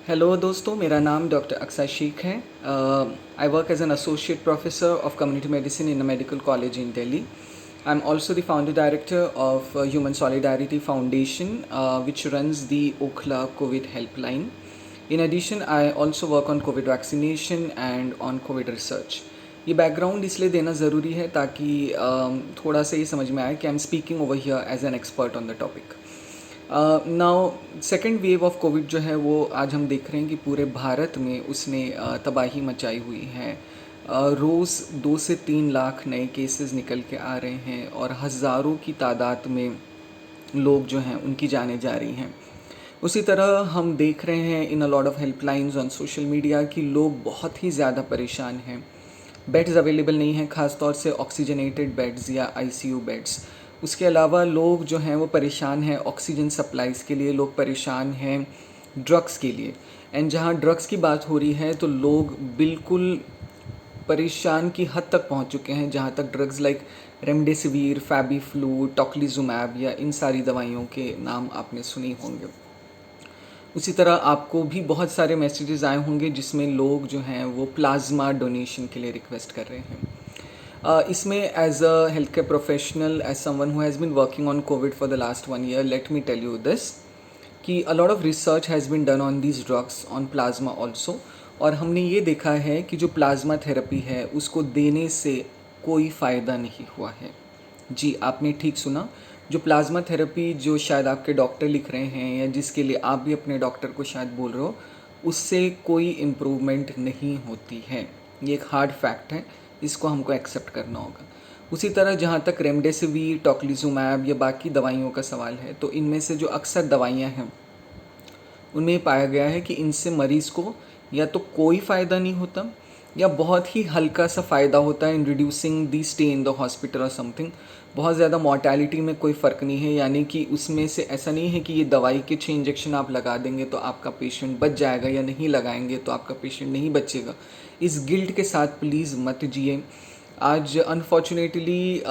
Hello दोस्तों, मेरा नाम डॉक्टर अक्सा शेख है। I work as an associate professor of community medicine in a medical college in Delhi. I am also the founder director of Human Solidarity Foundation, which runs the Okhla COVID helpline. In addition, I also work on COVID vaccination and on COVID research. ये background इसलिए देना ज़रूरी है ताकि थोड़ा सा ये समझ में आए कि I am speaking over here as an expert on the topic. Now second wave of covid जो है वो आज हम देख रहे हैं कि पूरे भारत में उसने तबाही मचाई हुई है. रोज़ 2 से 3 लाख नए केसेस निकल के आ रहे हैं और हज़ारों की तादाद में लोग जो हैं उनकी जानें जा रही हैं. उसी तरह हम देख रहे हैं in a lot of helplines on social media कि लोग बहुत ही ज़्यादा परेशान हैं. बेड्स अवेलेबल नहीं हैं, ख़ास तौर से ऑक्सीजनेटेड बेड्स या आईसीयू बेड्स. उसके अलावा लोग जो हैं वो परेशान हैं ऑक्सीजन सप्लाईज़ के लिए, लोग परेशान हैं ड्रग्स के लिए. एंड जहाँ ड्रग्स की बात हो रही है तो लोग बिल्कुल परेशान की हद तक पहुंच चुके हैं, जहां तक ड्रग्स लाइक रेमडेसिविर, फैबीफ्लू, टोक्लिजुमैब या इन सारी दवाइयों के नाम आपने सुनी होंगे. उसी तरह आपको भी बहुत सारे मैसेजेस आए होंगे जिसमें लोग जो हैं वो प्लाज्मा डोनेशन के लिए रिक्वेस्ट कर रहे हैं. इसमें as a health care professional, as someone who has been working on COVID for the last 1 year, let me tell you this कि a lot of research has been done on these drugs on plasma also. और हमने ये देखा है कि जो plasma therapy है उसको देने से कोई फ़ायदा नहीं हुआ है. जी, आपने ठीक सुना. जो प्लाज्मा थेरेपी जो शायद आपके डॉक्टर लिख रहे हैं या जिसके लिए आप भी अपने डॉक्टर को शायद बोल रहे हो, उससे कोई इम्प्रूवमेंट नहीं होती है. ये एक हार्ड फैक्ट है, इसको हमको एक्सेप्ट करना होगा. उसी तरह जहाँ तक रेमडेसिविर, टोक्लिजुमैब या बाकी दवाइयों का सवाल है, तो इनमें से जो अक्सर दवाइयाँ हैं उनमें ये पाया गया है कि इनसे मरीज़ को या तो कोई फ़ायदा नहीं होता या बहुत ही हल्का सा फ़ायदा होता है in reducing the stay in the hospital और समथिंग. बहुत ज़्यादा मॉर्टेलिटी में कोई फ़र्क नहीं है. यानी कि उसमें से ऐसा नहीं है कि ये दवाई के 6 इंजेक्शन आप लगा देंगे तो आपका पेशेंट बच जाएगा या नहीं लगाएंगे तो आपका पेशेंट नहीं बचेगा. इस गिल्ट के साथ प्लीज़ मत जिए. आज अनफॉर्चुनेटली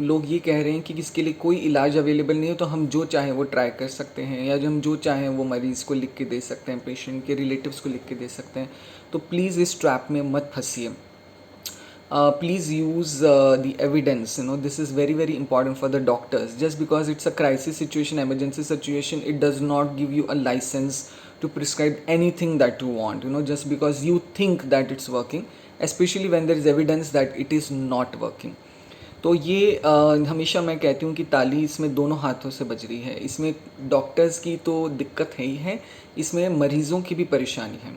लोग ये कह रहे हैं कि इसके लिए कोई इलाज अवेलेबल नहीं है तो हम जो चाहें वो ट्राई कर सकते हैं या जो हम जो चाहें वो मरीज़ को लिख के दे सकते हैं, पेशेंट के रिलेटिव्स को लिख के दे सकते हैं. तो प्लीज़ इस ट्रैप में मत फंसिए. Please use the evidence. This is very very important for the doctors. Just because it's a crisis situation, emergency situation, it does not give you a license to prescribe anything that you want. Just because you think that it's working, especially when there is evidence that it is not working. तो ये हमेशा मैं कहती हूँ कि ताली इसमें दोनों हाथों से बज रही है. इसमें डॉक्टर्स की तो दिक्कत है ही है, इसमें मरीज़ों की भी परेशानी है.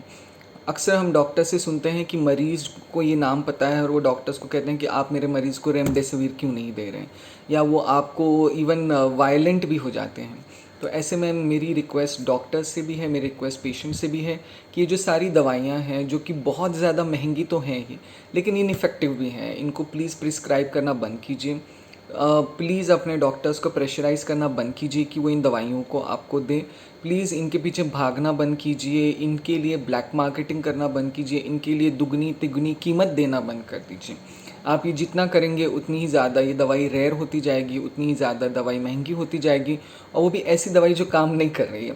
अक्सर हम डॉक्टर से सुनते हैं कि मरीज़ को ये नाम पता है और वो डॉक्टर्स को कहते हैं कि आप मेरे मरीज़ को रेमडेसिविर क्यों नहीं दे रहे हैं, या वो आपको इवन वायलेंट भी हो जाते हैं. तो ऐसे में मेरी रिक्वेस्ट डॉक्टर्स से भी है, मेरी रिक्वेस्ट पेशेंट से भी है कि ये जो सारी दवाइयाँ हैं जो कि बहुत ज़्यादा महंगी तो हैं ही लेकिन इनइफेक्टिव भी हैं, इनको प्लीज़ प्रिस्क्राइब करना बंद कीजिए. प्लीज़ अपने डॉक्टर्स को प्रेशराइज़ करना बंद कीजिए कि वो इन दवाइयों को आपको दें. प्लीज़ इनके पीछे भागना बंद कीजिए, इनके लिए ब्लैक मार्केटिंग करना बंद कीजिए, इनके लिए दुगनी तिगुनी कीमत देना बंद कर दीजिए. आप ये जितना करेंगे उतनी ही ज़्यादा ये दवाई रेयर होती जाएगी, उतनी ही ज़्यादा दवाई महंगी होती जाएगी, और वो भी ऐसी दवाई जो काम नहीं कर रही है.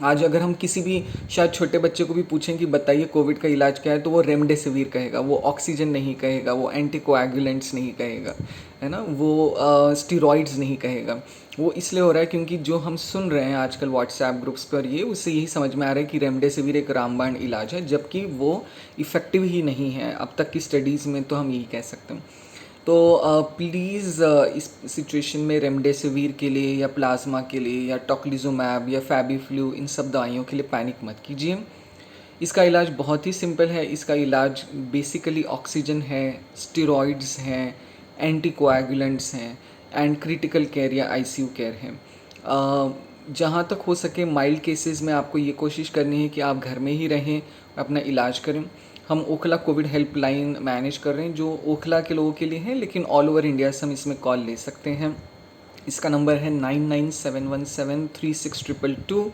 आज अगर हम किसी भी शायद छोटे बच्चे को भी पूछें कि बताइए कोविड का इलाज क्या है, तो वो रेमडेसिविर कहेगा, वो ऑक्सीजन नहीं कहेगा, वो एंटीकोएगुलेंट्स नहीं कहेगा, है ना, वो स्टीरॉइड्स नहीं कहेगा. वो इसलिए हो रहा है क्योंकि जो हम सुन रहे हैं आजकल व्हाट्सएप ग्रुप्स पर, ये उससे यही समझ में आ रहा है कि रेमडेसिविर एक रामबाण इलाज है, जबकि वो इफ़ेक्टिव ही नहीं है. अब तक की स्टडीज़ में तो हम यही कह सकते हैं. तो प्लीज़ इस सिचुएशन में रेमडेसिविर के लिए या प्लाज्मा के लिए या टोक्लिजुमैब या फैबीफ्लू, इन सब दवाइयों के लिए पैनिक मत कीजिए. इसका इलाज बहुत ही सिंपल है. इसका इलाज बेसिकली ऑक्सीजन है, स्टेरॉइड्स हैं, एंटीकोएगुलेंट्स हैं एंड क्रिटिकल केयर या आईसीयू केयर है. जहाँ तक हो सके माइल्ड केसेस में आपको ये कोशिश करनी है कि आप घर में ही रहें, अपना इलाज करें. हम ओखला कोविड हेल्पलाइन मैनेज कर रहे हैं जो ओखला के लोगों के लिए है, लेकिन ऑल ओवर इंडिया से हम इसमें कॉल ले सकते हैं. इसका नंबर है 9971736222.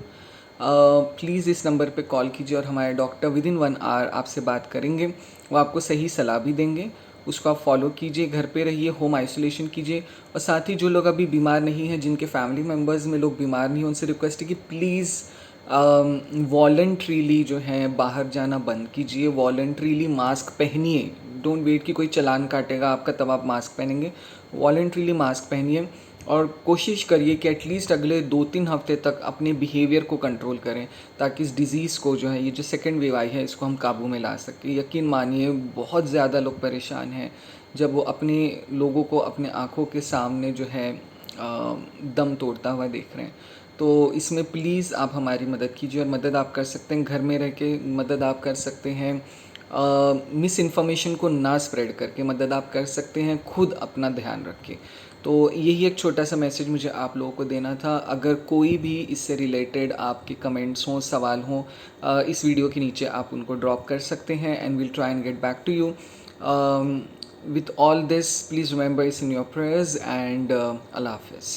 प्लीज़ इस नंबर पे कॉल कीजिए और हमारे डॉक्टर विद इन 1 आवर आपसे बात करेंगे. वो आपको सही सलाह भी देंगे, उसको आप फॉलो कीजिए, घर पे रहिए, होम आइसोलेशन कीजिए. और साथ ही जो लोग अभी बीमार नहीं हैं, जिनके फैमिली मेम्बर्स में लोग बीमार नहीं हैं, उनसे रिक्वेस्ट है कि प्लीज़ वॉलंटरीली जो है बाहर जाना बंद कीजिए, वॉलंटरीली मास्क पहनिए। डोंट वेट कि कोई चालान काटेगा आपका तब आप मास्क पहनेंगे। वॉलंटरीली मास्क पहनिए और कोशिश करिए कि एटलीस्ट अगले 2-3 हफ्ते तक अपने बिहेवियर को कंट्रोल करें, ताकि इस डिज़ीज़ को जो है, ये जो सेकेंड वेव आई है, इसको हम काबू में ला सकें। यकीन मानिए बहुत ज़्यादा लोग परेशान हैं जब वो अपने लोगों को अपने आँखों के सामने जो है दम तोड़ता हुआ देख रहे हैं। तो इसमें प्लीज़ आप हमारी मदद कीजिए, और मदद आप कर सकते हैं घर में रह के, मदद आप कर सकते हैं मिस इन्फॉर्मेशन को ना स्प्रेड करके, मदद आप कर सकते हैं खुद अपना ध्यान रख के। तो यही एक छोटा सा मैसेज मुझे आप लोगों को देना था। अगर कोई भी इससे रिलेटेड आपके कमेंट्स हों, सवाल हों, इस वीडियो के नीचे आप उनको ड्रॉप कर सकते हैं, and will try and get back to you. With all this, please remember it's in your prayers, and Allah Hafiz.